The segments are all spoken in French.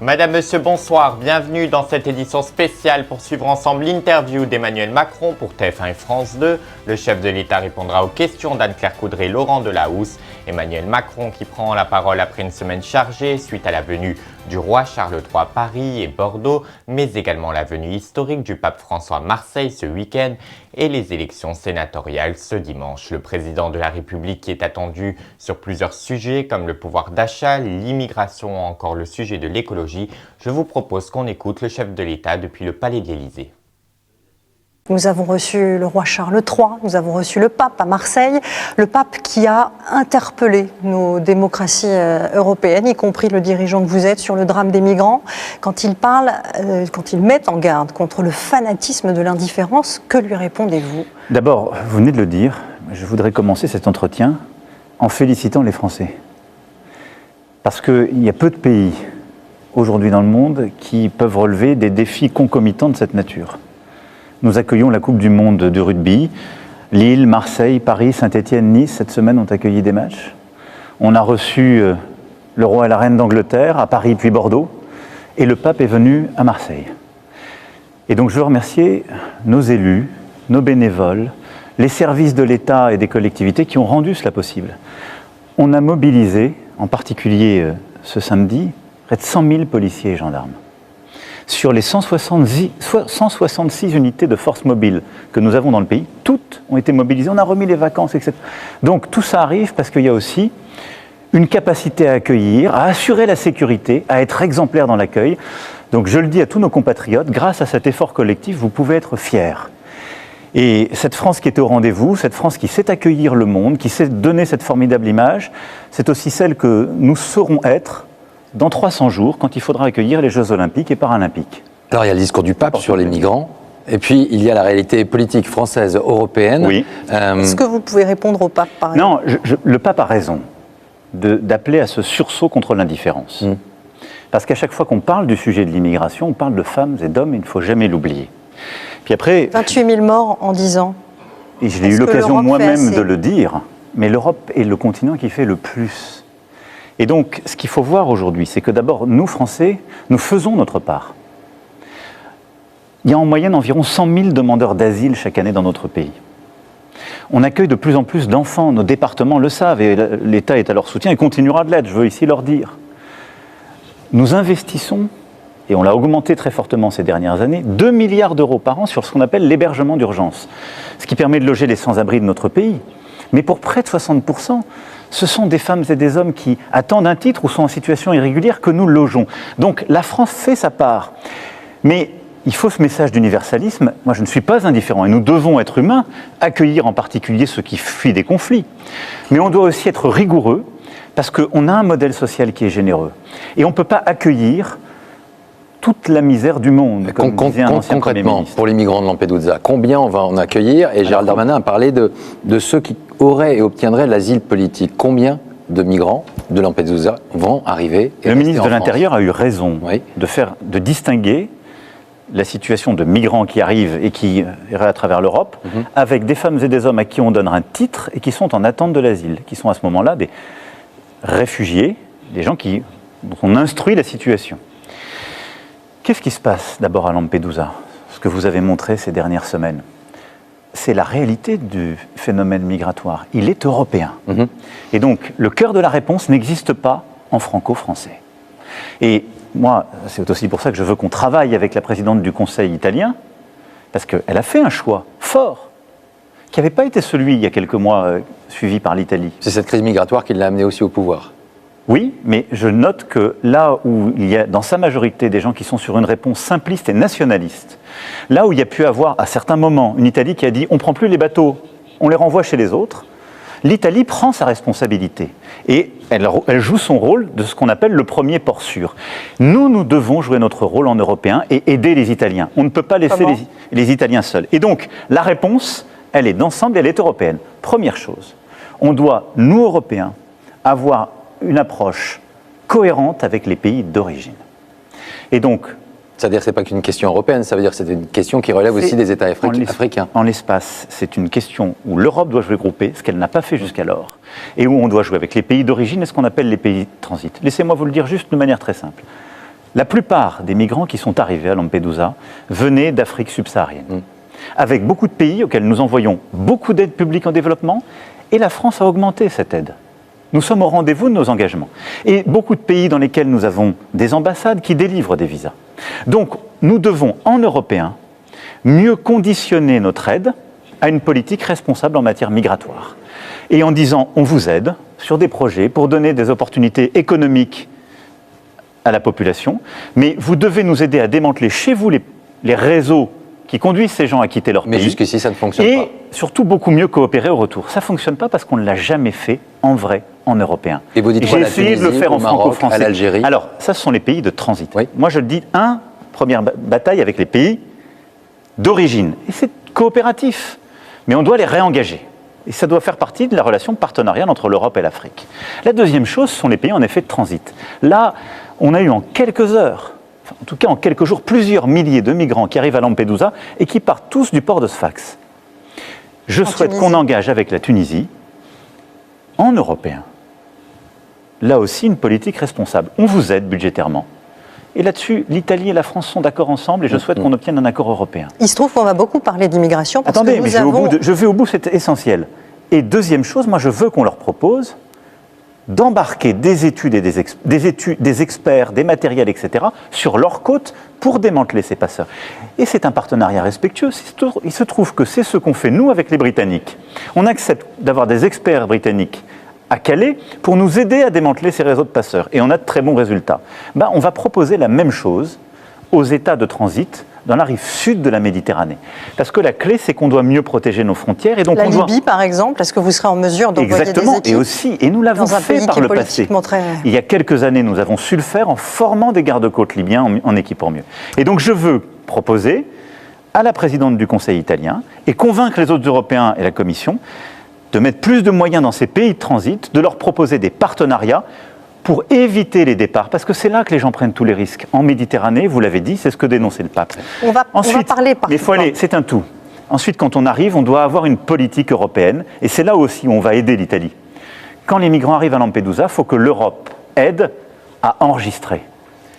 Madame, Monsieur, bonsoir. Bienvenue dans cette édition spéciale pour suivre ensemble l'interview d'Emmanuel Macron pour TF1 et France 2. Le chef de l'État répondra aux questions d'Anne-Claire Coudray et Laurent Delahousse. Emmanuel Macron qui prend la parole après une semaine chargée suite à la venue du roi Charles III à Paris et Bordeaux, mais également la venue historique du pape François à Marseille ce week-end et les élections sénatoriales ce dimanche. Le président de la République qui est attendu sur plusieurs sujets comme le pouvoir d'achat, l'immigration ou encore le sujet de l'écologie. Je vous propose qu'on écoute le chef de l'État depuis le Palais de l'Élysée. Nous avons reçu le roi Charles III, nous avons reçu le pape à Marseille, le pape qui a interpellé nos démocraties européennes, y compris le dirigeant que vous êtes, sur le drame des migrants. Quand il parle, quand il met en garde contre le fanatisme de l'indifférence, que lui répondez-vous ? D'abord, vous venez de le dire, je voudrais commencer cet entretien en félicitant les Français. Parce qu'il y a peu de pays aujourd'hui dans le monde qui peuvent relever des défis concomitants de cette nature. Nous accueillons la Coupe du Monde de rugby. Lille, Marseille, Paris, Saint-Étienne, Nice, cette semaine, ont accueilli des matchs. On a reçu le roi et la reine d'Angleterre à Paris puis Bordeaux. Et le pape est venu à Marseille. Et donc je veux remercier nos élus, nos bénévoles, les services de l'État et des collectivités qui ont rendu cela possible. On a mobilisé, en particulier ce samedi, près de 100 000 policiers et gendarmes. Sur les 166 unités de force mobile que nous avons dans le pays, toutes ont été mobilisées, on a remis les vacances, etc. Donc tout ça arrive parce qu'il y a aussi une capacité à accueillir, à assurer la sécurité, à être exemplaire dans l'accueil. Donc je le dis à tous nos compatriotes, grâce à cet effort collectif, vous pouvez être fiers. Et cette France qui est au rendez-vous, cette France qui sait accueillir le monde, qui sait donner cette formidable image, c'est aussi celle que nous saurons être dans 300 jours, quand il faudra accueillir les Jeux Olympiques et Paralympiques. Alors il y a le discours du pape sur les migrants, et puis il y a la réalité politique française, européenne. Oui. Est-ce que vous pouvez répondre au pape, par exemple ? Non, le pape a raison d'appeler à ce sursaut contre l'indifférence. Parce qu'à chaque fois qu'on parle du sujet de l'immigration, on parle de femmes et d'hommes, il ne faut jamais l'oublier. Puis après, 28 000 morts en 10 ans. Et je l'ai eu l'occasion moi-même de le dire, mais l'Europe est le continent qui fait le plus. Et donc, ce qu'il faut voir aujourd'hui, c'est que d'abord, nous, Français, nous faisons notre part. Il y a en moyenne environ 100 000 demandeurs d'asile chaque année dans notre pays. On accueille de plus en plus d'enfants, nos départements le savent, et l'État est à leur soutien et continuera de l'être, je veux ici leur dire. Nous investissons, et on l'a augmenté très fortement ces dernières années, 2 milliards d'euros par an sur ce qu'on appelle l'hébergement d'urgence, ce qui permet de loger les sans-abri de notre pays. Mais pour près de 60%, ce sont des femmes et des hommes qui attendent un titre ou sont en situation irrégulière que nous logeons. Donc la France fait sa part. Mais il faut ce message d'universalisme. Moi, je ne suis pas indifférent et nous devons être humains, accueillir en particulier ceux qui fuient des conflits. Mais on doit aussi être rigoureux parce qu'on a un modèle social qui est généreux. Et on ne peut pas accueillir toute la misère du monde, comme disait un ancien Premier concrètement, ministre. pour les migrants de Lampedusa, combien on va en accueillir ? Et Gérald Darmanin a parlé de ceux qui auraient et obtiendraient l'asile politique. Combien de migrants de Lampedusa vont arriver et Le rester ministre en de France ? l'Intérieur a eu raison Oui. de distinguer la situation de migrants qui arrivent et qui iraient à travers l'Europe, avec des femmes et des hommes à qui on donne un titre et qui sont en attente de l'asile, qui sont à ce moment-là des réfugiés, des gens dont on instruit la situation. Qu'est-ce qui se passe d'abord à Lampedusa ? Ce que vous avez montré ces dernières semaines, c'est la réalité du phénomène migratoire. Il est européen. Et donc, le cœur de la réponse n'existe pas en franco-français. Et moi, c'est aussi pour ça que je veux qu'on travaille avec la présidente du Conseil italien, parce qu'elle a fait un choix fort, qui n'avait pas été celui, il y a quelques mois, suivi par l'Italie. C'est cette crise migratoire qui l'a amené aussi au pouvoir. Oui, mais je note que là où il y a dans sa majorité des gens qui sont sur une réponse simpliste et nationaliste, là où il y a pu avoir à certains moments une Italie qui a dit on ne prend plus les bateaux, on les renvoie chez les autres, l'Italie prend sa responsabilité et elle joue son rôle de ce qu'on appelle le premier port sûr. Nous devons jouer notre rôle en Européen et aider les Italiens. On ne peut pas laisser les Italiens seuls. Et donc la réponse, elle est d'ensemble, elle est européenne. Première chose, on doit, nous Européens, avoir une approche cohérente avec les pays d'origine. Et donc, C'est-à-dire que ce n'est pas qu'une question européenne, ça veut dire que c'est une question qui relève aussi des États africains. En l'espace, c'est une question où l'Europe doit jouer groupée, ce qu'elle n'a pas fait jusqu'alors, et où on doit jouer avec les pays d'origine et ce qu'on appelle les pays de transit. Laissez-moi vous le dire juste de manière très simple. La plupart des migrants qui sont arrivés à Lampedusa venaient d'Afrique subsaharienne, avec beaucoup de pays auxquels nous envoyons beaucoup d'aide publique en développement, et la France a augmenté cette aide. Nous sommes au rendez-vous de nos engagements. Et beaucoup de pays dans lesquels nous avons des ambassades qui délivrent des visas. Donc, nous devons, en Européens, mieux conditionner notre aide à une politique responsable en matière migratoire. Et en disant, on vous aide sur des projets pour donner des opportunités économiques à la population, mais vous devez nous aider à démanteler chez vous les réseaux qui conduisent ces gens à quitter leur pays. Mais jusqu'ici, ça ne fonctionne pas. Et surtout, beaucoup mieux coopérer au retour. Ça ne fonctionne pas parce qu'on ne l'a jamais fait en vrai, en européen. Et vous dites quoi, j'ai la essayé de le Tunisie, faire au en Maroc, franco-français. à l'Algérie? Alors, ça, ce sont les pays de transit. Oui. Moi, je le dis, première bataille avec les pays d'origine. Et c'est coopératif. Mais on doit les réengager. Et ça doit faire partie de la relation partenariale entre l'Europe et l'Afrique. La deuxième chose, ce sont les pays en effet de transit. Là, on a eu en quelques heures, en tout cas en quelques jours, plusieurs milliers de migrants qui arrivent à Lampedusa et qui partent tous du port de Sfax. Je souhaite qu'on engage avec la Tunisie, en européen, là aussi une politique responsable. On vous aide budgétairement. Et là-dessus, l'Italie et la France sont d'accord ensemble et je souhaite qu'on obtienne un accord européen. Il se trouve qu'on va beaucoup parler d'immigration parce Attendez, que mais je vais au bout, c'est essentiel. Et deuxième chose, moi je veux qu'on leur propose d'embarquer des études et des experts, des matériels, etc., sur leur côte pour démanteler ces passeurs. Et c'est un partenariat respectueux. Il se trouve que c'est ce qu'on fait, nous, avec les Britanniques. On accepte d'avoir des experts britanniques à Calais pour nous aider à démanteler ces réseaux de passeurs. Et on a de très bons résultats. On va proposer la même chose aux États de transit dans la rive sud de la Méditerranée. Parce que la clé, c'est qu'on doit mieux protéger nos frontières. Et donc Libye, par exemple, est-ce que vous serez en mesure d'envoyer des équipes? Exactement, et nous l'avons fait par le passé. Il y a quelques années, nous avons su le faire en formant des gardes-côtes libyens en équipant mieux. Et donc je veux proposer à la présidente du Conseil italien et convaincre les autres Européens et la Commission de mettre plus de moyens dans ces pays de transit, de leur proposer des partenariats pour éviter les départs, parce que c'est là que les gens prennent tous les risques. En Méditerranée, vous l'avez dit, c'est ce que dénonçait le pape. On va parler par mais il faut aller, c'est un tout. Ensuite, quand on arrive, on doit avoir une politique européenne, et c'est là aussi où on va aider l'Italie. Quand les migrants arrivent à Lampedusa, il faut que l'Europe aide à enregistrer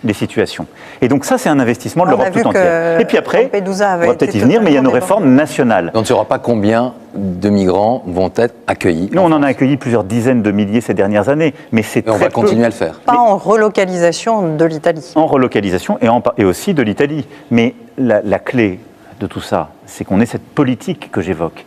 les situations. Et donc ça, c'est un investissement de l'Europe tout entière. Et puis après, on va peut-être y venir, mais il y a nos réformes nationales. On ne saura pas combien de migrants vont être accueillis. Nous, on en a accueilli plusieurs dizaines de milliers ces dernières années, mais c'est très peu. On va continuer à le faire. Pas en relocalisation de l'Italie. En relocalisation et aussi de l'Italie. Mais la clé de tout ça, c'est qu'on ait cette politique que j'évoque.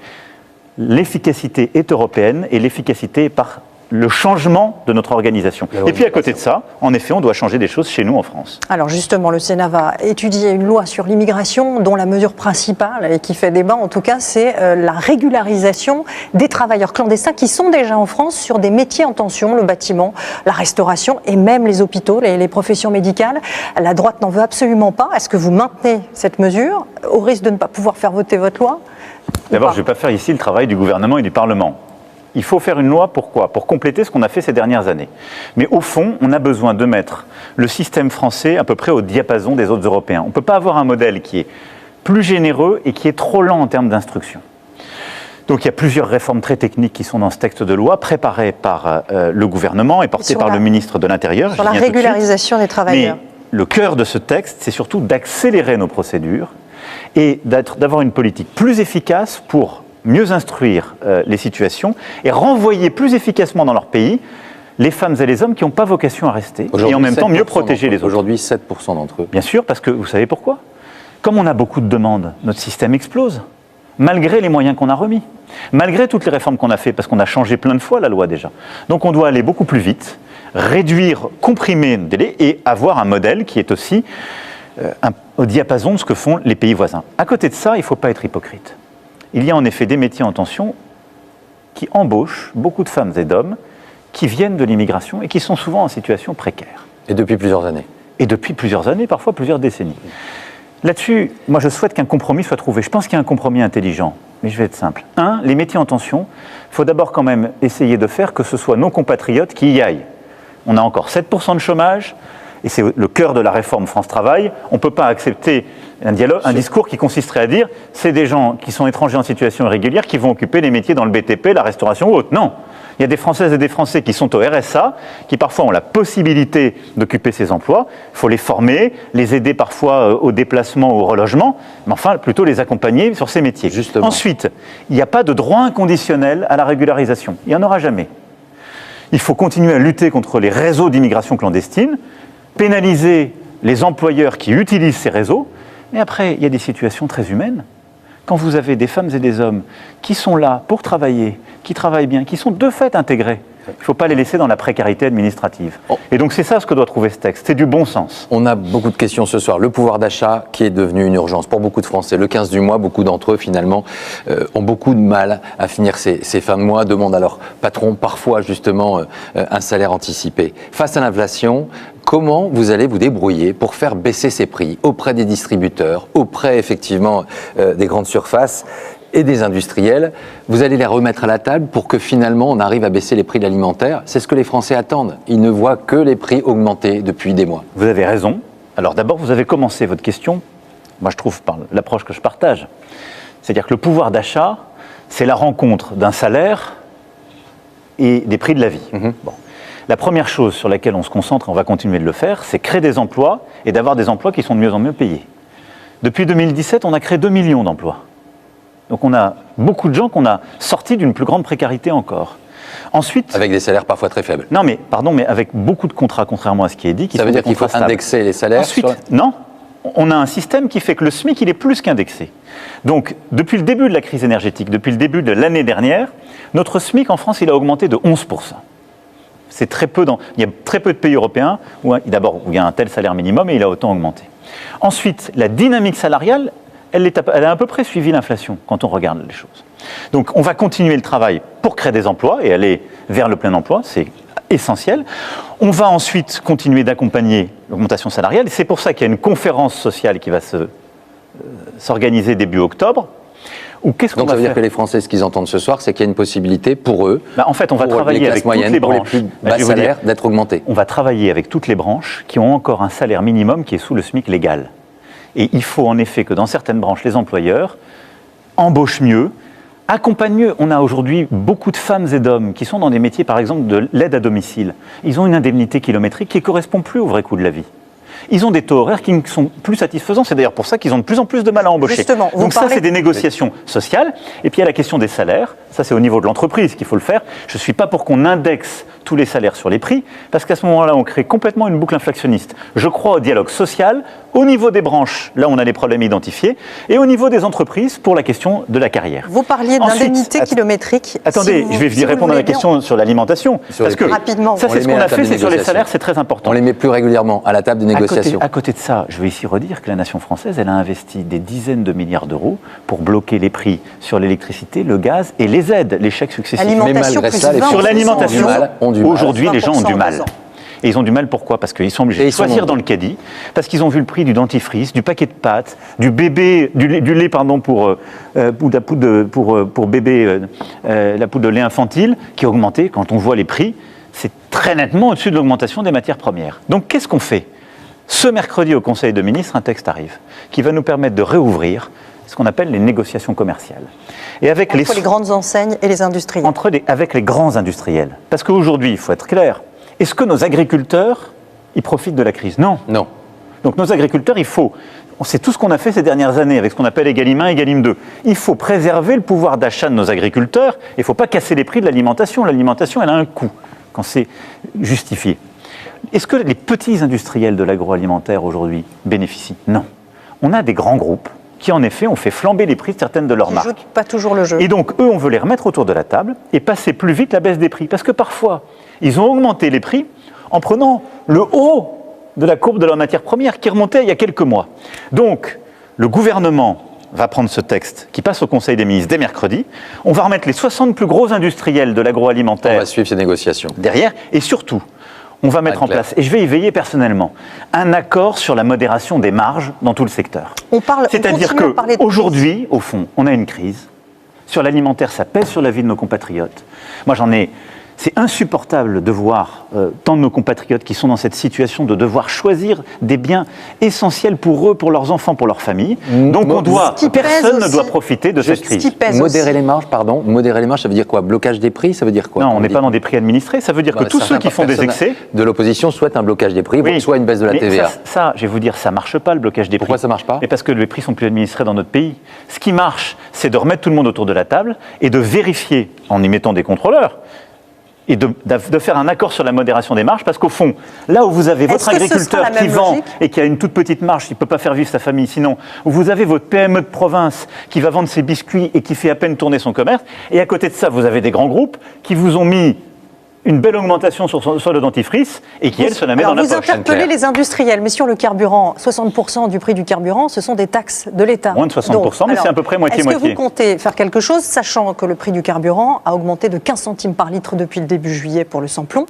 L'efficacité est européenne et l'efficacité est par le changement de notre organisation. Et puis à côté de ça, en effet, on doit changer des choses chez nous en France. Alors justement, le Sénat va étudier une loi sur l'immigration dont la mesure principale, et qui fait débat en tout cas, c'est la régularisation des travailleurs clandestins qui sont déjà en France sur des métiers en tension, le bâtiment, la restauration et même les hôpitaux, les professions médicales. La droite n'en veut absolument pas. Est-ce que vous maintenez cette mesure au risque de ne pas pouvoir faire voter votre loi? D'abord, je ne vais pas faire ici le travail du gouvernement et du Parlement. Il faut faire une loi, pourquoi? Pour compléter ce qu'on a fait ces dernières années. Mais au fond, on a besoin de mettre le système français à peu près au diapason des autres Européens. On ne peut pas avoir un modèle qui est plus généreux et qui est trop lent en termes d'instruction. Donc il y a plusieurs réformes très techniques qui sont dans ce texte de loi, préparées par le gouvernement et portées par le ministre de l'Intérieur. Sur la régularisation des travailleurs. Mais le cœur de ce texte, c'est surtout d'accélérer nos procédures et d'avoir une politique plus efficace pour mieux instruire les situations et renvoyer plus efficacement dans leur pays les femmes et les hommes qui n'ont pas vocation à rester et en même temps mieux protéger les autres. Aujourd'hui, 7% d'entre eux. Bien sûr, parce que vous savez pourquoi? Comme on a beaucoup de demandes, notre système explose, malgré les moyens qu'on a remis, malgré toutes les réformes qu'on a faites, parce qu'on a changé plein de fois la loi déjà. Donc on doit aller beaucoup plus vite, réduire, comprimer le délai et avoir un modèle qui est aussi au diapason de ce que font les pays voisins. À côté de ça, il ne faut pas être hypocrite. Il y a en effet des métiers en tension qui embauchent beaucoup de femmes et d'hommes qui viennent de l'immigration et qui sont souvent en situation précaire. Et depuis plusieurs années. Et depuis plusieurs années, parfois plusieurs décennies. Là-dessus, moi je souhaite qu'un compromis soit trouvé. Je pense qu'il y a un compromis intelligent, mais je vais être simple. Les métiers en tension, il faut d'abord quand même essayer de faire que ce soit nos compatriotes qui y aillent. On a encore 7% de chômage, et c'est le cœur de la réforme France Travail. On ne peut pas accepter un discours qui consisterait à dire c'est des gens qui sont étrangers en situation irrégulière qui vont occuper les métiers dans le BTP, la restauration ou autre. Non, Il y a des Françaises et des Français qui sont au RSA, qui parfois ont la possibilité d'occuper ces emplois. Il faut les former, les aider parfois au déplacement, au relogement, mais enfin plutôt les accompagner sur ces métiers. Justement. Ensuite, il n'y a pas de droit inconditionnel à la régularisation. Il n'y en aura jamais. Il faut continuer à lutter contre les réseaux d'immigration clandestine, pénaliser les employeurs qui utilisent ces réseaux. Mais après, il y a des situations très humaines. Quand vous avez des femmes et des hommes qui sont là pour travailler, qui travaillent bien, qui sont de fait intégrés, il ne faut pas les laisser dans la précarité administrative. Et donc c'est ça ce que doit trouver ce texte, c'est du bon sens. On a beaucoup de questions ce soir. Le pouvoir d'achat qui est devenu une urgence pour beaucoup de Français. Le 15 du mois, beaucoup d'entre eux finalement ont beaucoup de mal à finir ces fins de mois, demandent à leur patron parfois justement un salaire anticipé. Face à l'inflation, comment vous allez vous débrouiller pour faire baisser ces prix auprès des distributeurs, auprès effectivement des grandes surfaces et des industriels? Vous allez les remettre à la table pour que finalement on arrive à baisser les prix de l'alimentaire. C'est ce que les Français attendent. Ils ne voient que les prix augmenter depuis des mois. Vous avez raison. Alors d'abord, vous avez commencé votre question, moi je trouve par l'approche que je partage. C'est-à-dire que le pouvoir d'achat, c'est la rencontre d'un salaire et des prix de la vie. Bon. La première chose sur laquelle on se concentre, et on va continuer de le faire, c'est créer des emplois et d'avoir des emplois qui sont de mieux en mieux payés. Depuis 2017, on a créé 2 millions d'emplois. Donc on a beaucoup de gens qu'on a sortis d'une plus grande précarité encore. Ensuite, avec des salaires parfois très faibles. Non mais, pardon, mais avec beaucoup de contrats, contrairement à ce qui est dit. Ça veut dire qu'il faut indexer les salaires. Ensuite, non, on a un système qui fait que le SMIC, il est plus qu'indexé. Donc, depuis le début de la crise énergétique, depuis le début de l'année dernière, notre SMIC en France, il a augmenté de 11%. C'est très peu il y a très peu de pays européens où d'abord où il y a un tel salaire minimum et il a autant augmenté. Ensuite, la dynamique salariale, elle a à peu près suivi l'inflation quand on regarde les choses. Donc on va continuer le travail pour créer des emplois et aller vers le plein emploi, c'est essentiel. On va ensuite continuer d'accompagner l'augmentation salariale. C'est pour ça qu'il y a une conférence sociale qui va s'organiser début octobre. Donc ça veut dire que les Français, ce qu'ils entendent ce soir, c'est qu'il y a une possibilité pour eux, en fait, on va travailler avec toutes les branches, pour les plus bas salaires, d'être augmentés. On va travailler avec toutes les branches qui ont encore un salaire minimum qui est sous le SMIC légal. Et il faut en effet que dans certaines branches, les employeurs embauchent mieux, accompagnent mieux. On a aujourd'hui beaucoup de femmes et d'hommes qui sont dans des métiers, par exemple, de l'aide à domicile. Ils ont une indemnité kilométrique qui ne correspond plus au vrai coût de la vie. Ils ont des taux horaires qui sont plus satisfaisants. C'est d'ailleurs pour ça qu'ils ont de plus en plus de mal à embaucher. Justement, donc ça, c'est des négociations sociales. Et puis il y a la question des salaires. Ça, c'est au niveau de l'entreprise qu'il faut le faire. Je ne suis pas pour qu'on indexe tous les salaires sur les prix, parce qu'à ce moment-là, on crée complètement une boucle inflationniste. Je crois au dialogue social, au niveau des branches, là on a les problèmes identifiés, et au niveau des entreprises pour la question de la carrière. Vous parliez d'indemnité kilométrique. Attendez, je vais répondre à la question sur l'alimentation. Parce que rapidement, ça, c'est ce qu'on a fait, c'est sur les salaires, c'est très important. On les met plus régulièrement à la table des négociations. À côté de ça, je vais ici redire que la nation française, elle a investi des dizaines de milliards d'euros pour bloquer les prix sur l'électricité, le gaz et les aides, les chèques successifs. Mais malgré ça, sur l'alimentation, aujourd'hui, les gens ont du mal. 20%. Et ils ont du mal, pourquoi? Parce qu'ils sont obligés de choisir dans le caddie, parce qu'ils ont vu le prix du dentifrice, du paquet de pâtes, du lait pour bébé, la poudre de lait infantile, qui a augmenté. Quand on voit les prix, c'est très nettement au-dessus de l'augmentation des matières premières. Donc qu'est-ce qu'on fait? Ce mercredi, au Conseil de ministres, un texte arrive qui va nous permettre de réouvrir ce qu'on appelle les négociations commerciales. Et avec entre les grandes enseignes et les industriels. Avec les grands industriels. Parce qu'aujourd'hui, il faut être clair, est-ce que nos agriculteurs, ils profitent de la crise? Non. Non. Donc nos agriculteurs, c'est tout ce qu'on a fait ces dernières années avec ce qu'on appelle Egalim 1, Egalim 2. Il faut préserver le pouvoir d'achat de nos agriculteurs et il ne faut pas casser les prix de l'alimentation. L'alimentation, elle a un coût quand c'est justifié. Est-ce que les petits industriels de l'agroalimentaire aujourd'hui bénéficient? Non. On a des grands groupes qui, en effet, ont fait flamber les prix de certaines de leurs marques. Ils jouent pas toujours le jeu. Et donc, eux, on veut les remettre autour de la table et passer plus vite la baisse des prix. Parce que parfois, ils ont augmenté les prix en prenant le haut de la courbe de leurs matières premières qui remontait il y a quelques mois. Donc, le gouvernement va prendre ce texte qui passe au Conseil des ministres dès mercredi. On va remettre les 60 plus gros industriels de l'agroalimentaire. On va suivre ces négociations. Derrière. Et surtout, on va mettre en place, et je vais y veiller personnellement, un accord sur la modération des marges dans tout le secteur. C'est-à-dire qu'aujourd'hui, au fond, on a une crise. Sur l'alimentaire, ça pèse sur la vie de nos compatriotes. Moi, C'est insupportable de voir tant de nos compatriotes qui sont dans cette situation de devoir choisir des biens essentiels pour eux, pour leurs enfants, pour leur famille. Donc personne ne doit profiter de cette crise. Modérer les marges, pardon. Modérer les marges, ça veut dire quoi? Blocage des prix, ça veut dire quoi? Non, on n'est pas dans des prix administrés. Ça veut dire que tous ceux qui font des excès de l'opposition souhaitent un blocage des prix, soit une baisse de la TVA. Ça, je vais vous dire, ça marche pas le blocage des prix. Pourquoi ça marche pas? Mais parce que les prix sont plus administrés dans notre pays. Ce qui marche, c'est de remettre tout le monde autour de la table et de vérifier en y mettant des contrôleurs. Et de faire un accord sur la modération des marges, parce qu'au fond, là où vous avez votre agriculteur qui vend et qui a une toute petite marge, qui ne peut pas faire vivre sa famille sinon, où vous avez votre PME de province qui va vendre ses biscuits et qui fait à peine tourner son commerce, et à côté de ça, vous avez des grands groupes qui vous ont mis une belle augmentation sur le dentifrice et qui, elle, se la met dans la poche. Vous interpellez les industriels, mais sur le carburant, 60% du prix du carburant, ce sont des taxes de l'État. Moins de 60%, mais c'est à peu près moitié-moitié. Est-ce que vous comptez faire quelque chose, sachant que le prix du carburant a augmenté de 15 centimes par litre depuis le début juillet pour le sans-plomb,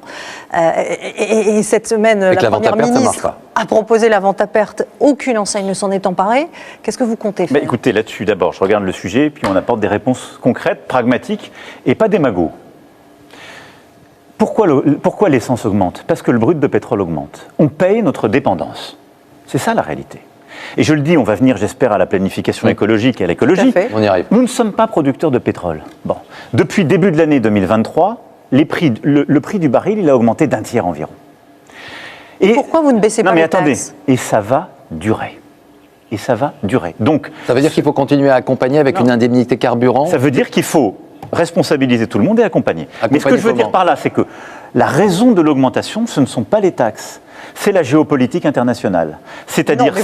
et cette semaine, la Première ministre a proposé la vente à perte, aucune enseigne ne s'en est emparée. Qu'est-ce que vous comptez faire? Écoutez, là-dessus, d'abord, je regarde le sujet, puis on apporte des réponses concrètes, pragmatiques, et pas démagogues. Pourquoi l'essence augmente? Parce que le brut de pétrole augmente. On paye notre dépendance. C'est ça la réalité. Et je le dis, on va venir, j'espère, à la planification écologique et à l'écologie. On y arrive. Nous ne sommes pas producteurs de pétrole. Bon. Depuis le début de l'année 2023, le prix du baril, il a augmenté d'un tiers environ. Et pourquoi vous ne baissez pas les taxes? Attendez, et ça va durer. Et ça va durer. Donc, ça veut dire qu'il faut continuer à accompagner avec une indemnité carburant? Ça veut dire qu'il faut responsabiliser tout le monde et accompagner. Mais ce que je veux dire par là, c'est que la raison de l'augmentation, ce ne sont pas les taxes, c'est la géopolitique internationale. C'est-à-dire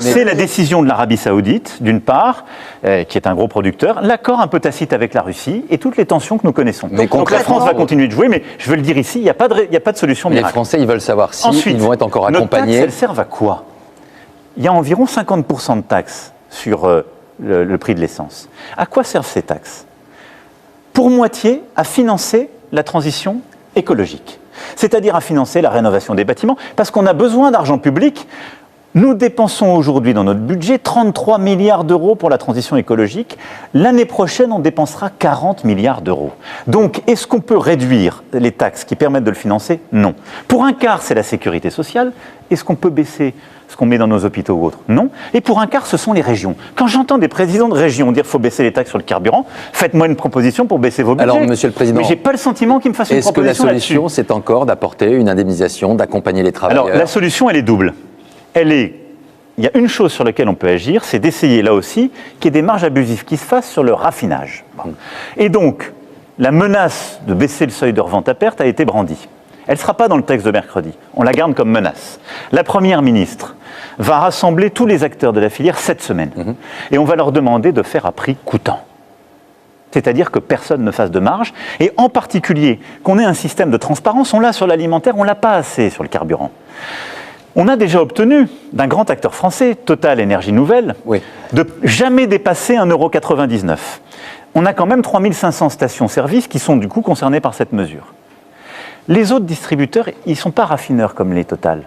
c'est la décision de l'Arabie Saoudite, d'une part, qui est un gros producteur, l'accord un peu tacite avec la Russie et toutes les tensions que nous connaissons. Donc la France va continuer de jouer, mais je veux le dire ici, il n'y a pas de solution miracle. Les Français, ils veulent savoir si ils vont être encore accompagnés. Nos taxes, elles servent à quoi? Il y a environ 50% de taxes sur le prix de l'essence. À quoi servent ces taxes? Pour moitié à financer la transition écologique, c'est-à-dire à financer la rénovation des bâtiments, parce qu'on a besoin d'argent public. Nous dépensons aujourd'hui dans notre budget 33 milliards d'euros pour la transition écologique. L'année prochaine, on dépensera 40 milliards d'euros. Donc, est-ce qu'on peut réduire les taxes qui permettent de le financer? Non. Pour un quart, c'est la sécurité sociale. Est-ce qu'on peut baisser ce qu'on met dans nos hôpitaux ou autres? Non. Et pour un quart, ce sont les régions. Quand j'entends des présidents de régions dire qu'il faut baisser les taxes sur le carburant, faites-moi une proposition pour baisser vos budgets. Alors, Monsieur le Président, mais j'ai pas le sentiment qu'il me fasse une proposition là-dessus. Est-ce que la solution, c'est encore d'apporter une indemnisation, d'accompagner les travailleurs? Alors, la solution, elle est double. Il y a une chose sur laquelle on peut agir, c'est d'essayer là aussi qu'il y ait des marges abusives qui se fassent sur le raffinage. Et donc, la menace de baisser le seuil de revente à perte a été brandie. Elle ne sera pas dans le texte de mercredi, on la garde comme menace. La Première ministre va rassembler tous les acteurs de la filière cette semaine. Et on va leur demander de faire à prix coûtant. C'est-à-dire que personne ne fasse de marge, et en particulier qu'on ait un système de transparence. On l'a sur l'alimentaire, on ne l'a pas assez sur le carburant. On a déjà obtenu d'un grand acteur français, Total Énergie Nouvelle, de jamais dépasser 1,99 €. On a quand même 3500 stations-service qui sont du coup concernées par cette mesure. Les autres distributeurs, ils ne sont pas raffineurs comme les Total.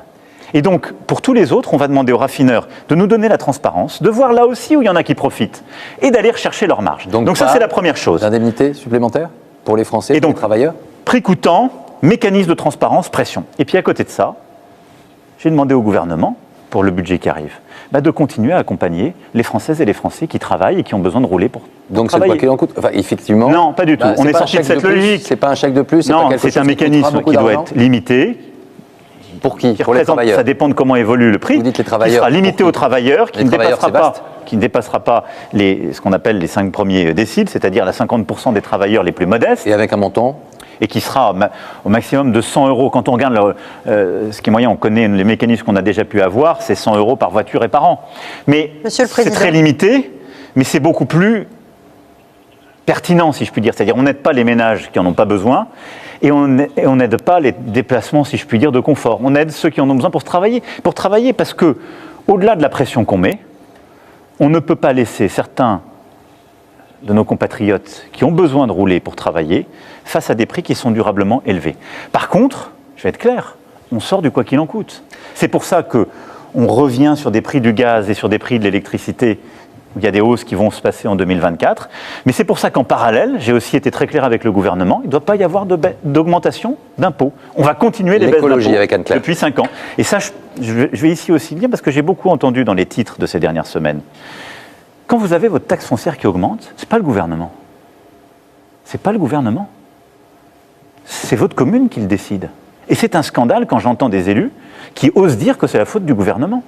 Et donc, pour tous les autres, on va demander aux raffineurs de nous donner la transparence, de voir là aussi où il y en a qui profitent, et d'aller rechercher leur marge. Donc ça, c'est la première chose. D'indemnité supplémentaire pour les Français, pour les travailleurs? Prix coûtant, mécanisme de transparence, pression. Et puis à côté de ça, j'ai demandé au gouvernement, pour le budget qui arrive, de continuer à accompagner les Françaises et les Français qui travaillent et qui ont besoin de rouler pour Donc c'est quoi qu'il en coûte? Enfin, effectivement. Non, pas du tout. On est sorti de cette logique. C'est pas un chèque de plus. Non, c'est un mécanisme qui doit être limité. Pour qui? Pour les travailleurs. Ça dépend de comment évolue le prix. Vous dites les travailleurs. Qui sera limité aux travailleurs, qui ne dépassera pas ce qu'on appelle les 5 premiers déciles, c'est-à-dire la 50% des travailleurs les plus modestes. Et avec un montant? Et qui sera au maximum de 100 €. Quand on regarde ce qui est moyen, on connaît les mécanismes qu'on a déjà pu avoir, c'est 100 € par voiture et par an. Mais c'est très limité, mais c'est beaucoup plus pertinent, si je puis dire. C'est-à-dire on n'aide pas les ménages qui n'en ont pas besoin, et on n'aide pas les déplacements, si je puis dire, de confort. On aide ceux qui en ont besoin pour travailler. Pour travailler parce que, au-delà de la pression qu'on met, on ne peut pas laisser certains de nos compatriotes qui ont besoin de rouler pour travailler face à des prix qui sont durablement élevés. Par contre, je vais être clair, on sort du quoi qu'il en coûte. C'est pour ça qu'on revient sur des prix du gaz et sur des prix de l'électricité où il y a des hausses qui vont se passer en 2024. Mais c'est pour ça qu'en parallèle, j'ai aussi été très clair avec le gouvernement, il ne doit pas y avoir d'augmentation d'impôts. On va continuer les baisses L'écologie avec d'impôts depuis 5 ans. Et ça, je vais ici aussi dire, parce que j'ai beaucoup entendu dans les titres de ces dernières semaines, quand vous avez votre taxe foncière qui augmente, ce n'est pas le gouvernement. Ce n'est pas le gouvernement. C'est votre commune qui le décide. Et c'est un scandale quand j'entends des élus qui osent dire que c'est la faute du gouvernement.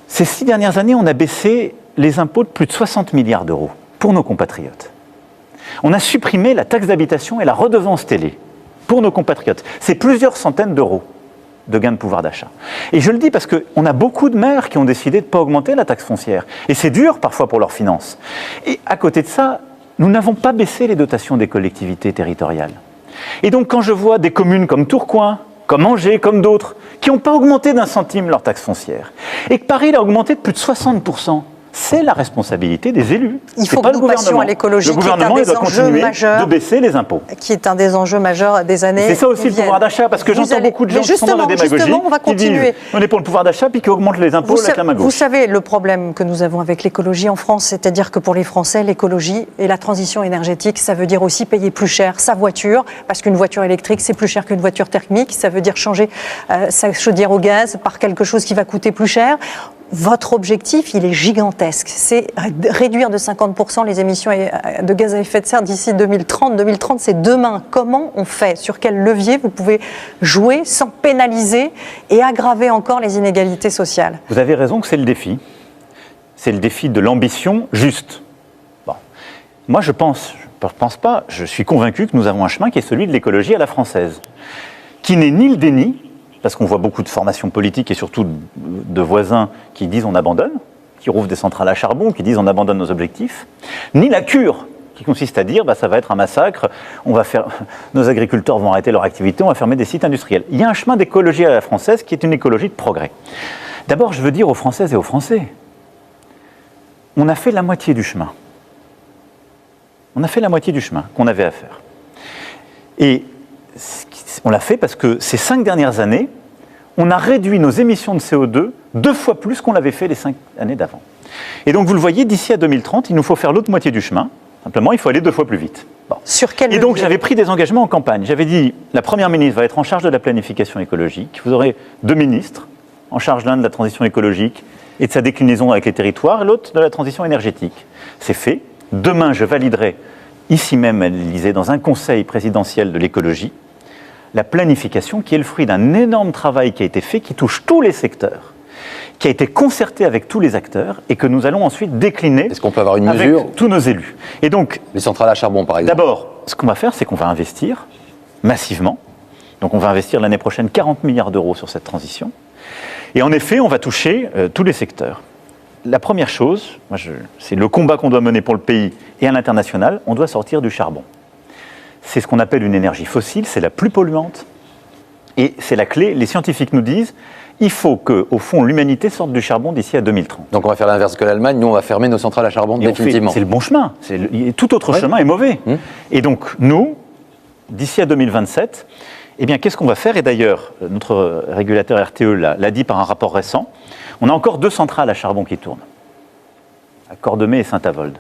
Ces 6 dernières années, on a baissé les impôts de plus de 60 milliards d'euros pour nos compatriotes. On a supprimé la taxe d'habitation et la redevance télé pour nos compatriotes. C'est plusieurs centaines d'euros de gains de pouvoir d'achat. Et je le dis parce qu'on a beaucoup de maires qui ont décidé de ne pas augmenter la taxe foncière. Et c'est dur parfois pour leurs finances. Et à côté de ça, nous n'avons pas baissé les dotations des collectivités territoriales. Et donc quand je vois des communes comme Tourcoing, comme Angers, comme d'autres, qui n'ont pas augmenté d'un centime leur taxe foncière, et que Paris l'a augmenté de plus de 60%, c'est la responsabilité des élus. Il faut que nous passions à l'écologie, le gouvernement qui est un des enjeux majeurs, de baisser les impôts. Qui est un des enjeux majeurs des années. C'est ça aussi le pouvoir d'achat, parce que j'entends beaucoup de gens qui sont dans la démagogie, on va continuer. Qui disent on est pour le pouvoir d'achat, puis qui augmentent les impôts avec la main gauche. Vous savez le problème que nous avons avec l'écologie en France, c'est-à-dire que pour les Français, l'écologie et la transition énergétique, ça veut dire aussi payer plus cher sa voiture, parce qu'une voiture électrique, c'est plus cher qu'une voiture thermique. Ça veut dire changer sa chaudière au gaz par quelque chose qui va coûter plus cher. Votre objectif, il est gigantesque. C'est réduire de 50% les émissions de gaz à effet de serre d'ici 2030. 2030, c'est demain. Comment on fait? Sur quel levier vous pouvez jouer sans pénaliser et aggraver encore les inégalités sociales? Vous avez raison que c'est le défi. C'est le défi de l'ambition juste. Bon. Moi, je pense pas, je suis convaincu que nous avons un chemin qui est celui de l'écologie à la française, qui n'est ni le déni, parce qu'on voit beaucoup de formations politiques et surtout de voisins qui disent on abandonne, qui rouvrent des centrales à charbon, qui disent on abandonne nos objectifs, ni la cure, qui consiste à dire ça va être un massacre, nos agriculteurs vont arrêter leur activité, on va fermer des sites industriels. Il y a un chemin d'écologie à la française qui est une écologie de progrès. D'abord, je veux dire aux Françaises et aux Français, on a fait la moitié du chemin. On a fait la moitié du chemin qu'on avait à faire. Et on l'a fait parce que ces 5 dernières années, on a réduit nos émissions de CO2 2 fois plus qu'on l'avait fait les 5 années d'avant. Et donc vous le voyez, d'ici à 2030, il nous faut faire l'autre moitié du chemin. Simplement, il faut aller 2 fois plus vite. Bon. Sur quel Et donc j'avais pris des engagements en campagne. J'avais dit, la Première ministre va être en charge de la planification écologique. Vous aurez 2 ministres, en charge l'un de la transition écologique et de sa déclinaison avec les territoires, et l'autre de la transition énergétique. C'est fait. Demain, je validerai, ici même à l'Élysée, dans un conseil présidentiel de l'écologie, la planification qui est le fruit d'un énorme travail qui a été fait, qui touche tous les secteurs, qui a été concerté avec tous les acteurs et que nous allons ensuite décliner. Est-ce qu'on peut avoir une avec mesure tous nos élus. Et donc, les centrales à charbon, par exemple. D'abord, ce qu'on va faire, c'est qu'on va investir massivement. Donc on va investir l'année prochaine 40 milliards d'euros sur cette transition. Et en effet, on va toucher tous les secteurs. La première chose, c'est le combat qu'on doit mener pour le pays et à l'international, on doit sortir du charbon. C'est ce qu'on appelle une énergie fossile, c'est la plus polluante. Et c'est la clé, les scientifiques nous disent, il faut qu'au fond, l'humanité sorte du charbon d'ici à 2030. Donc on va faire l'inverse que l'Allemagne, nous on va fermer nos centrales à charbon définitivement. C'est le bon chemin, tout autre chemin est mauvais. Et donc nous, d'ici à 2027, eh bien qu'est-ce qu'on va faire? Et d'ailleurs, notre régulateur RTE l'a dit par un rapport récent, on a encore 2 centrales à charbon qui tournent, à Cordemais et Saint-Avold.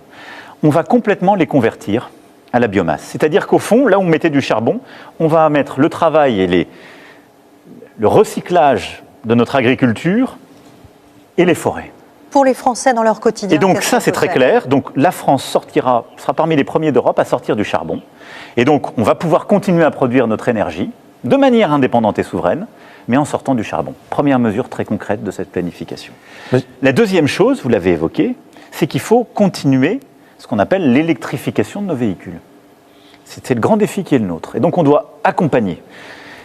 On va complètement les convertir à la biomasse. C'est-à-dire qu'au fond, là où on mettait du charbon, on va mettre le travail et le recyclage de notre agriculture et les forêts. Pour les Français dans leur quotidien. Et donc ça, c'est très clair. Donc la France sera parmi les premiers d'Europe à sortir du charbon. Et donc on va pouvoir continuer à produire notre énergie de manière indépendante et souveraine, mais en sortant du charbon. Première mesure très concrète de cette planification. Oui. La deuxième chose, vous l'avez évoqué, c'est qu'il faut continuer ce qu'on appelle l'électrification de nos véhicules. C'est le grand défi qui est le nôtre. Et donc on doit accompagner.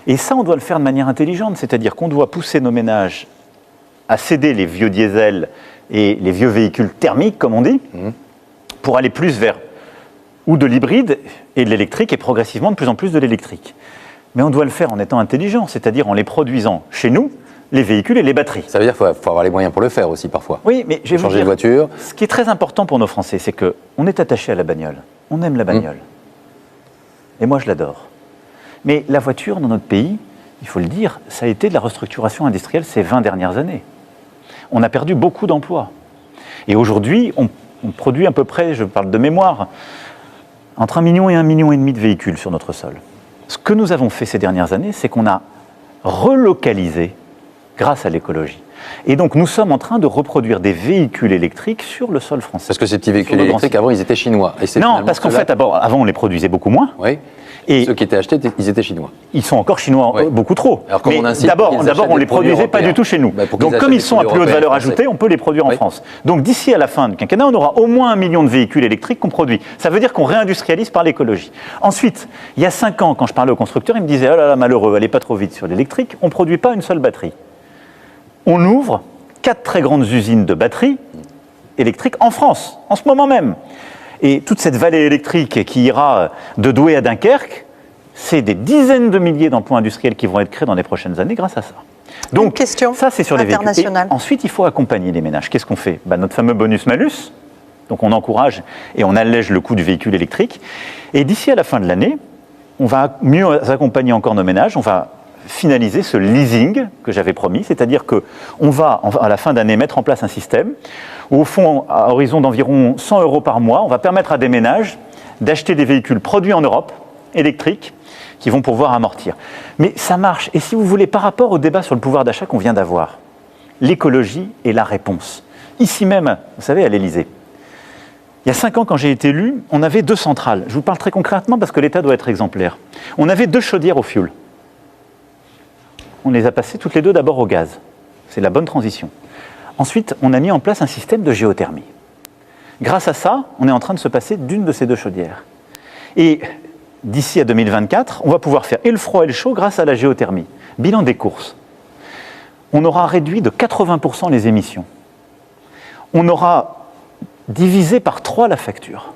Et ça, on doit le faire de manière intelligente, c'est-à-dire qu'on doit pousser nos ménages à céder les vieux diesels et les vieux véhicules thermiques, comme on dit, pour aller plus vers ou de l'hybride et de l'électrique, et progressivement de plus en plus de l'électrique. Mais on doit le faire en étant intelligent, c'est-à-dire en les produisant chez nous, les véhicules et les batteries. Ça veut dire qu'il faut avoir les moyens pour le faire aussi parfois. Oui, mais je vais changer de voiture. Ce qui est très important pour nos Français, c'est qu'on est attaché à la bagnole. On aime la bagnole. Et moi, je l'adore. Mais la voiture, dans notre pays, il faut le dire, ça a été de la restructuration industrielle ces 20 dernières années. On a perdu beaucoup d'emplois. Et aujourd'hui, on produit à peu près, je parle de mémoire, entre 1 million et 1,5 million de véhicules sur notre sol. Ce que nous avons fait ces dernières années, c'est qu'on a relocalisé grâce à l'écologie. Et donc nous sommes en train de reproduire des véhicules électriques sur le sol français. Parce que ces petits véhicules électriques, avant, ils étaient chinois. Et non, parce qu'en fait, avant, on les produisait beaucoup moins. Oui. Et ceux qui étaient achetés, ils étaient chinois. Ils sont encore chinois, oui. Beaucoup trop. Alors, comme mais d'abord, on ne les produisait pas du tout chez nous. Donc comme ils sont à plus haute valeur ajoutée, on peut les produire en France. Donc d'ici à la fin du quinquennat, on aura au moins 1 million de véhicules électriques qu'on produit. Ça veut dire qu'on réindustrialise par l'écologie. Ensuite, il y a 5 ans, quand je parlais aux constructeurs, ils me disaient « Oh là là, malheureux, allez pas trop vite sur l'électrique, on ne produit pas une seule batterie. » On ouvre 4 très grandes usines de batteries électriques en France, en ce moment même. Et toute cette vallée électrique qui ira de Douai à Dunkerque, c'est des dizaines de milliers d'emplois industriels qui vont être créés dans les prochaines années grâce à ça. Donc, une question ça, c'est sur les véhicules. Et ensuite, il faut accompagner les ménages. Qu'est-ce qu'on fait ? Notre fameux bonus-malus, donc on encourage et on allège le coût du véhicule électrique. Et d'ici à la fin de l'année, on va mieux accompagner encore nos ménages. On va finaliser ce leasing que j'avais promis, c'est-à-dire qu'on va, à la fin d'année, mettre en place un système où, au fond, à horizon d'environ 100 € par mois, on va permettre à des ménages d'acheter des véhicules produits en Europe, électriques, qui vont pouvoir amortir. Mais ça marche. Et si vous voulez, par rapport au débat sur le pouvoir d'achat qu'on vient d'avoir, l'écologie est la réponse. Ici même, vous savez, à l'Élysée, il y a 5 ans, quand j'ai été élu, on avait 2 centrales. Je vous parle très concrètement parce que l'État doit être exemplaire. On avait 2 chaudières au fioul. On les a passées toutes les 2 d'abord au gaz. C'est la bonne transition. Ensuite, on a mis en place un système de géothermie. Grâce à ça, on est en train de se passer d'une de ces 2 chaudières. Et d'ici à 2024, on va pouvoir faire et le froid et le chaud grâce à la géothermie. Bilan des courses. On aura réduit de 80% les émissions. On aura divisé par 3 la facture.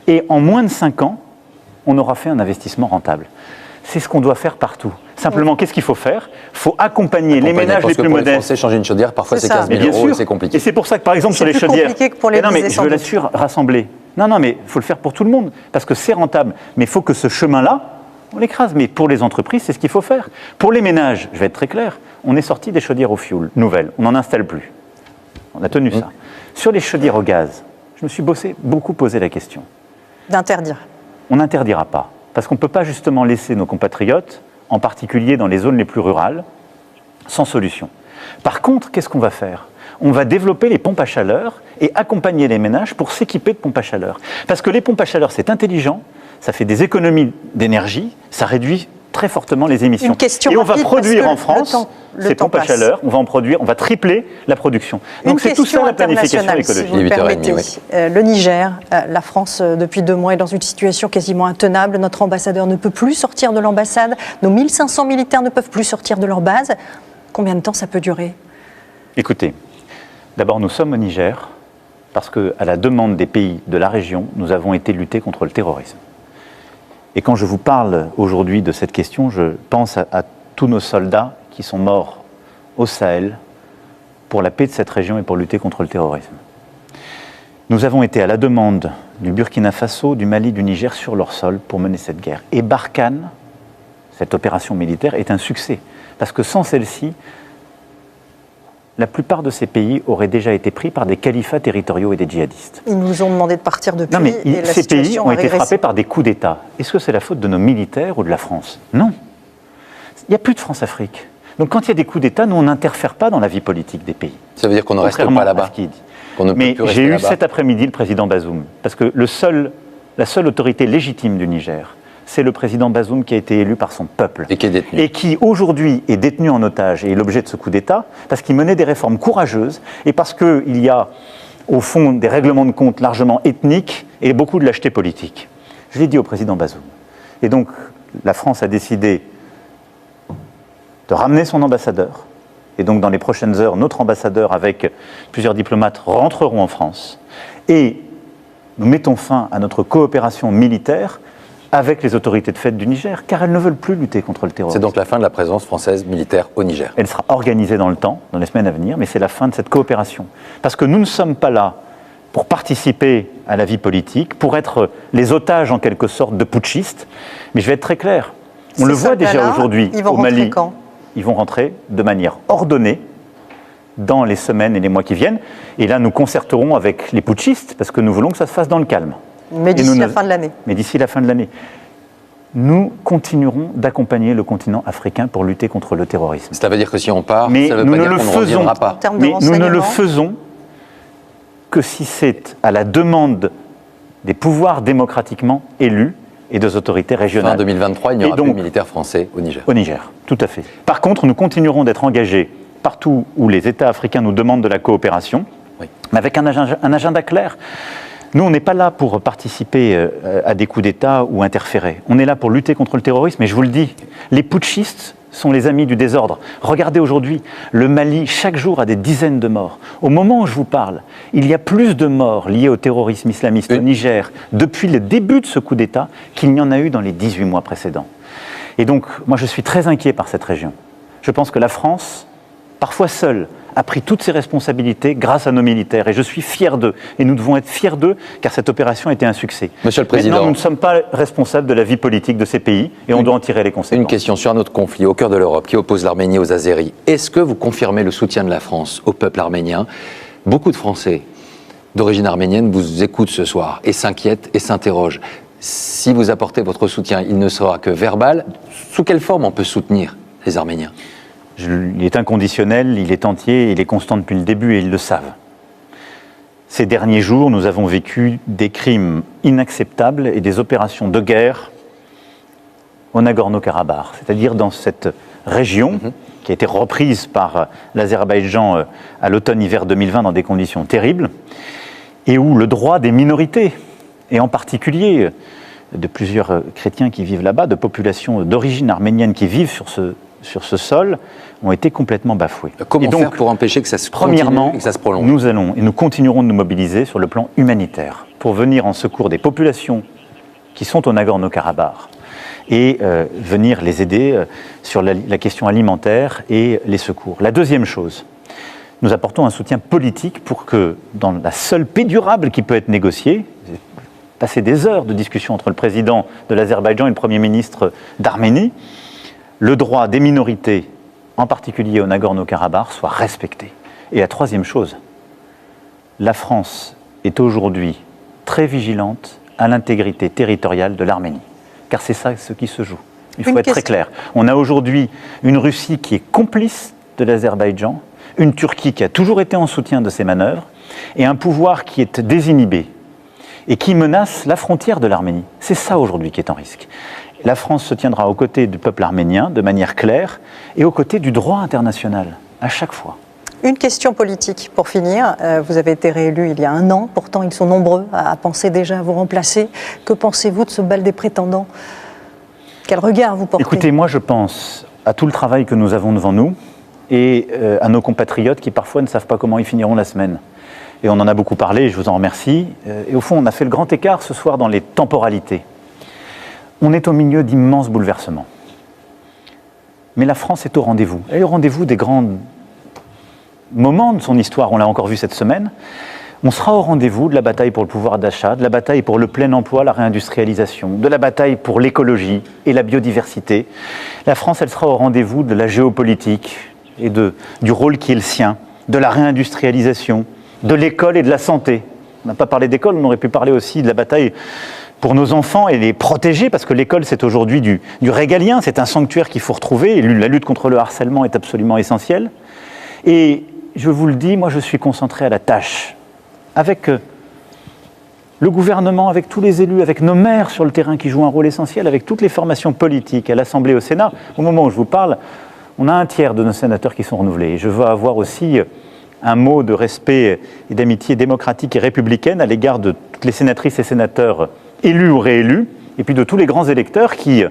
Et en moins de 5 ans, on aura fait un investissement rentable. C'est ce qu'on doit faire partout. Simplement, qu'est-ce qu'il faut faire ? Il faut accompagner les ménages les plus modestes. Les Français, changer une chaudière, parfois c'est 15 000 € et c'est compliqué. Et c'est pour ça que, par exemple, sur les chaudières... C'est plus compliqué que pour les mais je veux l'assure, rassembler. Non, mais il faut le faire pour tout le monde, parce que c'est rentable. Mais il faut que ce chemin-là, on l'écrase. Mais pour les entreprises, c'est ce qu'il faut faire. Pour les ménages, je vais être très clair, on est sorti des chaudières au fioul nouvelles. On n'en installe plus. On a tenu ça. Sur les chaudières au gaz, je me suis beaucoup posé la question. D'interdire. On n'interdira pas. Parce qu'on ne peut pas justement laisser nos compatriotes, en particulier dans les zones les plus rurales, sans solution. Par contre, qu'est-ce qu'on va faire ? On va développer les pompes à chaleur et accompagner les ménages pour s'équiper de pompes à chaleur. Parce que les pompes à chaleur, c'est intelligent, ça fait des économies d'énergie, ça réduit très fortement les émissions. Et on va produire en France ces pompes à chaleur, on va tripler la production. Donc c'est tout ça la planification écologique. Si vous le permettez. Le Niger, la France depuis 2 mois est dans une situation quasiment intenable. Notre ambassadeur ne peut plus sortir de l'ambassade. Nos 1500 militaires ne peuvent plus sortir de leur base. Combien de temps ça peut durer ? Écoutez, d'abord nous sommes au Niger parce qu'à la demande des pays de la région, nous avons été lutter contre le terrorisme. Et quand je vous parle aujourd'hui de cette question, je pense à tous nos soldats qui sont morts au Sahel pour la paix de cette région et pour lutter contre le terrorisme. Nous avons été à la demande du Burkina Faso, du Mali, du Niger sur leur sol pour mener cette guerre. Et Barkhane, cette opération militaire, est un succès. Parce que sans celle-ci, la plupart de ces pays auraient déjà été pris par des califats territoriaux et des djihadistes. Ils nous ont demandé de partir depuis. Non, mais ces pays ont été frappés par des coups d'État. Est-ce que c'est la faute de nos militaires ou de la France ? Non. Il n'y a plus de France-Afrique. Donc quand il y a des coups d'État, nous, on n'interfère pas dans la vie politique des pays. Ça veut dire qu'on ne reste pas là-bas. Mais j'ai eu cet après-midi le président Bazoum. Parce que la seule autorité légitime du Niger, c'est le président Bazoum qui a été élu par son peuple. Et qui est détenu. Et qui, aujourd'hui, est détenu en otage et est l'objet de ce coup d'État, parce qu'il menait des réformes courageuses et parce qu'il y a, au fond, des règlements de compte largement ethniques et beaucoup de lâcheté politique. Je l'ai dit au président Bazoum. Et donc, la France a décidé de ramener son ambassadeur. Et donc, dans les prochaines heures, notre ambassadeur, avec plusieurs diplomates, rentreront en France. Et nous mettons fin à notre coopération militaire avec les autorités de fait du Niger, car elles ne veulent plus lutter contre le terrorisme. C'est donc la fin de la présence française militaire au Niger. Elle sera organisée dans le temps, dans les semaines à venir, mais c'est la fin de cette coopération. Parce que nous ne sommes pas là pour participer à la vie politique, pour être les otages en quelque sorte de putschistes, mais je vais être très clair. On le voit déjà aujourd'hui au Mali. Quand ? Ils vont rentrer de manière ordonnée dans les semaines et les mois qui viennent. Et là, nous concerterons avec les putschistes, parce que nous voulons que ça se fasse dans le calme. Mais d'ici la fin de l'année. Mais d'ici la fin de l'année. Nous continuerons d'accompagner le continent africain pour lutter contre le terrorisme. Ça veut dire que si on part, mais ça ne veut pas dire qu'on ne reviendra pas. Mais nous ne le faisons que si c'est à la demande des pouvoirs démocratiquement élus et des autorités régionales. Fin 2023, il n'y aura plus de militaires français au Niger. Au Niger, tout à fait. Par contre, nous continuerons d'être engagés partout où les États africains nous demandent de la coopération, mais avec un agenda clair. Nous, on n'est pas là pour participer à des coups d'État ou interférer. On est là pour lutter contre le terrorisme. Et je vous le dis, les putschistes sont les amis du désordre. Regardez aujourd'hui, le Mali, chaque jour, a des dizaines de morts. Au moment où je vous parle, il y a plus de morts liés au terrorisme islamiste au Niger depuis le début de ce coup d'État qu'il n'y en a eu dans les 18 mois précédents. Et donc, moi, je suis très inquiet par cette région. Je pense que la France, parfois seule, a pris toutes ses responsabilités grâce à nos militaires. Et je suis fier d'eux. Et nous devons être fiers d'eux, car cette opération a été un succès. Monsieur le Président, maintenant, nous ne sommes pas responsables de la vie politique de ces pays, et on doit en tirer les conséquences. Une question sur un autre conflit au cœur de l'Europe qui oppose l'Arménie aux Azéris. Est-ce que vous confirmez le soutien de la France au peuple arménien? Beaucoup de Français d'origine arménienne vous écoutent ce soir et s'inquiètent et s'interrogent. Si vous apportez votre soutien, il ne sera que verbal. Sous quelle forme on peut soutenir les Arméniens? Il est inconditionnel, il est entier, il est constant depuis le début et ils le savent. Ces derniers jours, nous avons vécu des crimes inacceptables et des opérations de guerre au Nagorno-Karabakh, c'est-à-dire dans cette région qui a été reprise par l'Azerbaïdjan à l'automne-hiver 2020 dans des conditions terribles, et où le droit des minorités, et en particulier de plusieurs chrétiens qui vivent là-bas, de populations d'origine arménienne qui vivent sur ce sol, ont été complètement bafoués. Comment faire pour empêcher que ça se continue et que ça se prolonge? Nous allons et nous continuerons de nous mobiliser sur le plan humanitaire pour venir en secours des populations qui sont au Nagorno-Karabakh et venir les aider sur la question alimentaire et les secours. La deuxième chose, nous apportons un soutien politique pour que, dans la seule paix durable qui peut être négociée, passer des heures de discussion entre le président de l'Azerbaïdjan et le Premier ministre d'Arménie, le droit des minorités, en particulier au Nagorno-Karabakh, soit respecté. Et la troisième chose, la France est aujourd'hui très vigilante à l'intégrité territoriale de l'Arménie, car c'est ça ce qui se joue. Il faut être très clair. On a aujourd'hui une Russie qui est complice de l'Azerbaïdjan, une Turquie qui a toujours été en soutien de ces manœuvres, et un pouvoir qui est désinhibé et qui menace la frontière de l'Arménie. C'est ça aujourd'hui qui est en risque. La France se tiendra aux côtés du peuple arménien de manière claire et aux côtés du droit international, à chaque fois. Une question politique pour finir. Vous avez été réélu il y a 1 an, pourtant ils sont nombreux à penser déjà à vous remplacer. Que pensez-vous de ce bal des prétendants? Quel regard vous portez? Écoutez, moi je pense à tout le travail que nous avons devant nous et à nos compatriotes qui parfois ne savent pas comment ils finiront la semaine. Et on en a beaucoup parlé, je vous en remercie. Et au fond, on a fait le grand écart ce soir dans les temporalités. On est au milieu d'immenses bouleversements. Mais la France est au rendez-vous. Elle est au rendez-vous des grands moments de son histoire, on l'a encore vu cette semaine. On sera au rendez-vous de la bataille pour le pouvoir d'achat, de la bataille pour le plein emploi, la réindustrialisation, de la bataille pour l'écologie et la biodiversité. La France, elle sera au rendez-vous de la géopolitique et du rôle qui est le sien, de la réindustrialisation, de l'école et de la santé. On n'a pas parlé d'école, on aurait pu parler aussi de la bataille pour nos enfants et les protéger, parce que l'école, c'est aujourd'hui du régalien, c'est un sanctuaire qu'il faut retrouver, et la lutte contre le harcèlement est absolument essentielle. Et je vous le dis, moi je suis concentré à la tâche, avec le gouvernement, avec tous les élus, avec nos maires sur le terrain qui jouent un rôle essentiel, avec toutes les formations politiques à l'Assemblée, au Sénat. Au moment où je vous parle, on a 1/3 de nos sénateurs qui sont renouvelés. Et je veux avoir aussi un mot de respect et d'amitié démocratique et républicaine à l'égard de toutes les sénatrices et sénateurs élus ou réélus, et puis de tous les grands électeurs qui,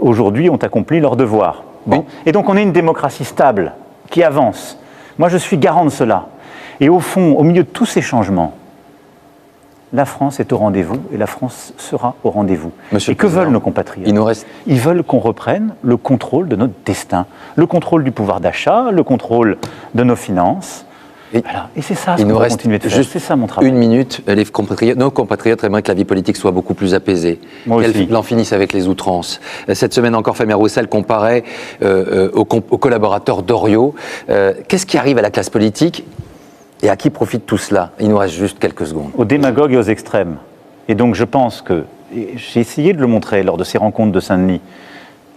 aujourd'hui, ont accompli leur devoir. Bon. Et donc on est une démocratie stable, qui avance. Moi, je suis garant de cela. Et au fond, au milieu de tous ces changements, la France est au rendez-vous, et la France sera au rendez-vous. Et que veulent nos compatriotes? Ils veulent qu'on reprenne le contrôle de notre destin, le contrôle du pouvoir d'achat, le contrôle de nos finances, Et c'est ça ce il qu'on nous va reste continuer de faire. juste C'est ça mon travail. une minute. Nos compatriotes aimeraient que la vie politique soit beaucoup plus apaisée, Moi aussi. qu'elle en finisse avec les outrances. Cette semaine encore, Fabien Roussel comparait aux collaborateurs d'Oriot. Qu'est-ce qui arrive à la classe politique et à qui profite tout cela? Il nous reste juste quelques secondes. Aux démagogues et aux extrêmes. Et donc je pense que, et j'ai essayé de le montrer lors de ces rencontres de Saint-Denis,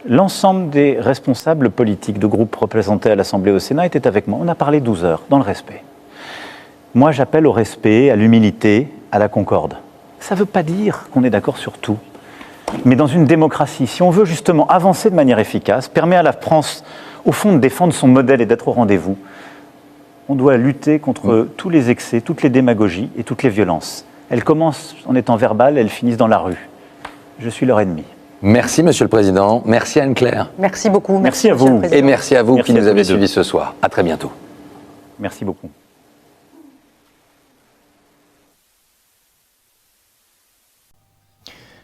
l'ensemble des responsables politiques de groupes représentés à l'Assemblée et au Sénat étaient avec moi. On a parlé 12 heures, dans le respect. Moi, j'appelle au respect, à l'humilité, à la concorde. Ça ne veut pas dire qu'on est d'accord sur tout. Mais dans une démocratie, si on veut justement avancer de manière efficace, permet à la France, au fond, de défendre son modèle et d'être au rendez-vous, on doit lutter contre tous les excès, toutes les démagogies et toutes les violences. Elles commencent en étant verbales, elles finissent dans la rue. Je suis leur ennemi. Merci, Monsieur le Président. Merci, Anne-Claire. Merci beaucoup. Merci à Monsieur vous. le Président. Et merci à vous Merci qui à nous tous avez les deux. suivis ce soir. À très bientôt. Merci beaucoup.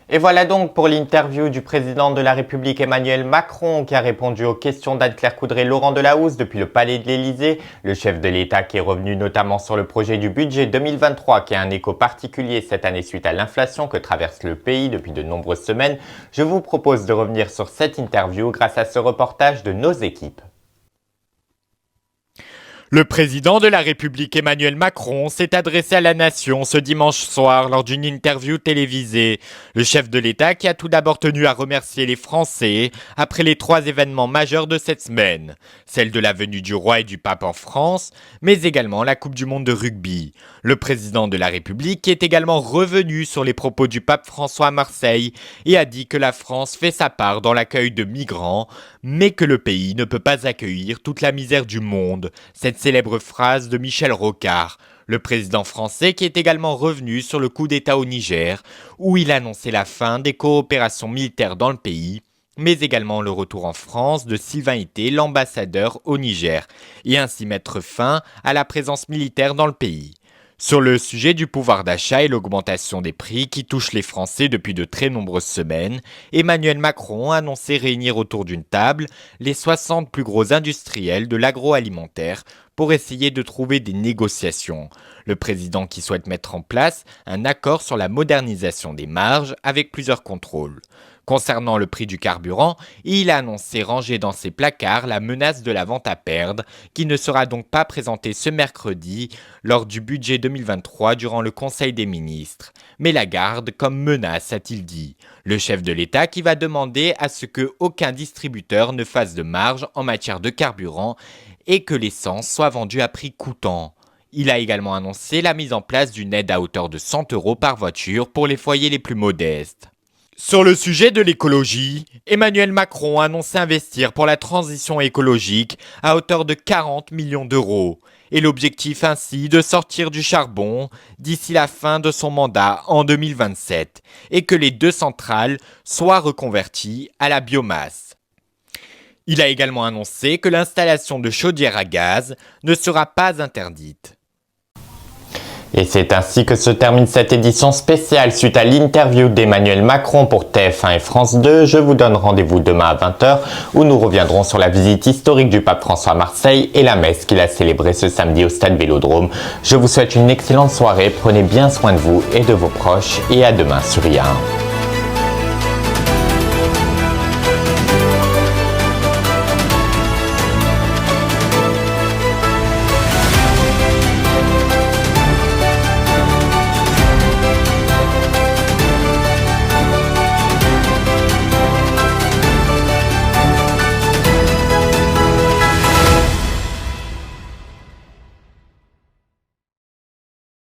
Et voilà donc pour l'interview du président de la République Emmanuel Macron qui a répondu aux questions d'Anne-Claire Coudray-Laurent de la Housse depuis le palais de l'Élysée. Le chef de l'État qui est revenu notamment sur le projet du budget 2023 qui a un écho particulier cette année suite à l'inflation que traverse le pays depuis de nombreuses semaines. Je vous propose de revenir sur cette interview grâce à ce reportage de nos équipes. Le président de la République Emmanuel Macron s'est adressé à la nation ce dimanche soir lors d'une interview télévisée. Le chef de l'État qui a tout d'abord tenu à remercier les Français après les 3 événements majeurs de cette semaine. Celle de la venue du roi et du pape en France, mais également la Coupe du monde de rugby. Le président de la République est également revenu sur les propos du pape François à Marseille et a dit que la France fait sa part dans l'accueil de migrants, mais que le pays ne peut pas accueillir toute la misère du monde. Cette célèbre phrase de Michel Rocard, le président français qui est également revenu sur le coup d'État au Niger, où il annonçait la fin des coopérations militaires dans le pays, mais également le retour en France de Sylvain Ité, l'ambassadeur au Niger, et ainsi mettre fin à la présence militaire dans le pays. Sur le sujet du pouvoir d'achat et l'augmentation des prix qui touchent les Français depuis de très nombreuses semaines, Emmanuel Macron a annoncé réunir autour d'une table les 60 plus gros industriels de l'agroalimentaire pour essayer de trouver des négociations. Le président qui souhaite mettre en place un accord sur la modernisation des marges avec plusieurs contrôles. Concernant le prix du carburant, il a annoncé ranger dans ses placards la menace de la vente à perdre, qui ne sera donc pas présentée ce mercredi lors du budget 2023 durant le Conseil des ministres. Mais la garde comme menace, a-t-il dit. Le chef de l'État qui va demander à ce que aucun distributeur ne fasse de marge en matière de carburant et que l'essence soit vendue à prix coûtant. Il a également annoncé la mise en place d'une aide à hauteur de 100 € par voiture pour les foyers les plus modestes. Sur le sujet de l'écologie, Emmanuel Macron a annoncé investir pour la transition écologique à hauteur de 40 millions d'euros. Et l'objectif ainsi de sortir du charbon d'ici la fin de son mandat en 2027 et que les 2 centrales soient reconverties à la biomasse. Il a également annoncé que l'installation de chaudières à gaz ne sera pas interdite. Et c'est ainsi que se termine cette édition spéciale suite à l'interview d'Emmanuel Macron pour TF1 et France 2. Je vous donne rendez-vous demain à 20h où nous reviendrons sur la visite historique du pape François à Marseille et la messe qu'il a célébrée ce samedi au stade Vélodrome. Je vous souhaite une excellente soirée, prenez bien soin de vous et de vos proches et à demain sur IA1.